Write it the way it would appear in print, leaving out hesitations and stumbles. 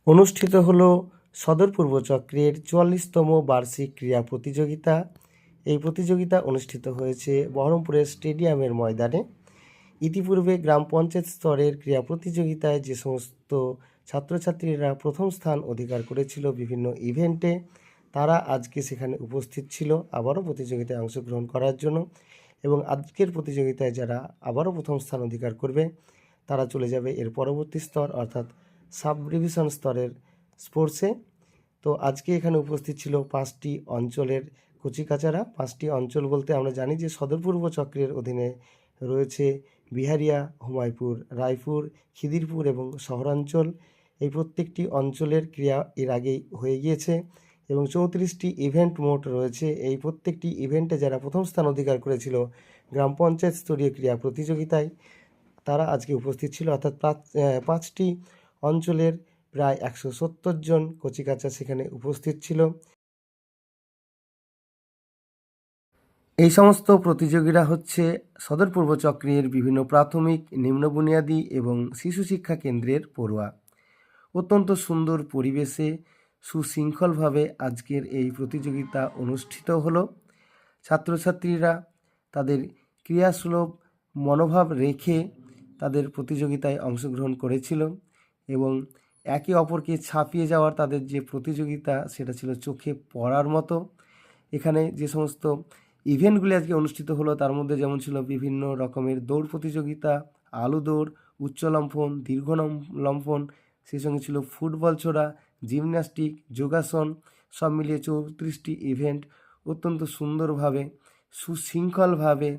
অনুষ্ঠিত হলো সদর পূর্ব চক্রের ৪৪তম বার্ষিক ক্রীড়া প্রতিযোগিতা। এই প্রতিযোগিতা অনুষ্ঠিত হয়েছে বহরমপুরের স্টেডিয়ামের ময়দানে। ইতিপূর্বে গ্রাম পঞ্চায়েত স্তরের ক্রীড়া প্রতিযোগিতায় যে সমস্ত ছাত্রছাত্রীরা প্রথম স্থান অধিকার করেছিল বিভিন্ন ইভেন্টে, তারা আজকে সেখানে উপস্থিত ছিল আবারও প্রতিযোগিতায় অংশগ্রহণ করার জন্য। এবং আজকের প্রতিযোগিতায় যারা আবারও প্রথম স্থান অধিকার করবে, তারা চলে যাবে এর পরবর্তী স্তর অর্থাৎ সাব ডিভিশন স্তরের স্পোর্টসে। তো আজকে এখানে উপস্থিত ছিল 5টি অঞ্চলের কচিকাচারা। 5টি অঞ্চল বলতে আমরা জানি যে সদর পূর্ব চক্রের অধীনে রয়েছে বিহারিয়া, হুমায়ুপুর, রায়পুর, খিদিরপুর এবং শহরাঞ্চল। এই প্রত্যেকটি অঞ্চলের ক্রীড়া এর আগেই হয়ে গিয়েছে এবং 34টি ইভেন্ট মোট রয়েছে। এই প্রত্যেকটি ইভেন্টে যারা প্রথম স্থান অধিকার করেছিল গ্রাম পঞ্চায়েত স্তরীয় ক্রীড়া প্রতিযোগিতায়, তারা আজকে উপস্থিত ছিল। অর্থাৎ 5টি অঞ্চলের প্রায় 170 জন কচিকাঁচা সেখানে উপস্থিত ছিল। এই সমস্ত প্রতিযোগীরা হচ্ছে সদর পূর্ব চক্রের বিভিন্ন প্রাথমিক, নিম্ন বুনিয়াদী এবং শিশু শিক্ষা কেন্দ্রের পড়ুয়া। অত্যন্ত সুন্দর পরিবেশে সুশৃঙ্খলভাবে আজকের এই প্রতিযোগিতা অনুষ্ঠিত হলো। ছাত্রছাত্রীরা তাদের ক্রিয়াসুলভ মনোভাব রেখে তাদের প্রতিযোগিতায় অংশগ্রহণ করেছিল এবং একে অপরকে ছাপিয়ে যাওয়ার তাদের যে প্রতিযোগিতা, সেটা ছিল চোখে পড়ার মতো। এখানে যে সমস্ত ইভেন্টগুলি আজকে অনুষ্ঠিত হলো, তার মধ্যে যেমন ছিল বিভিন্ন রকমের দৌড় প্রতিযোগিতা, আলু দৌড়, উচ্চ লম্ফন, দীর্ঘ লম্ফন, সেই সঙ্গে ছিল ফুটবল ছোড়া, জিমন্যাস্টিক, যোগাসন, সব মিলিয়ে 34টি ইভেন্ট অত্যন্ত সুন্দরভাবে সুশৃঙ্খলভাবে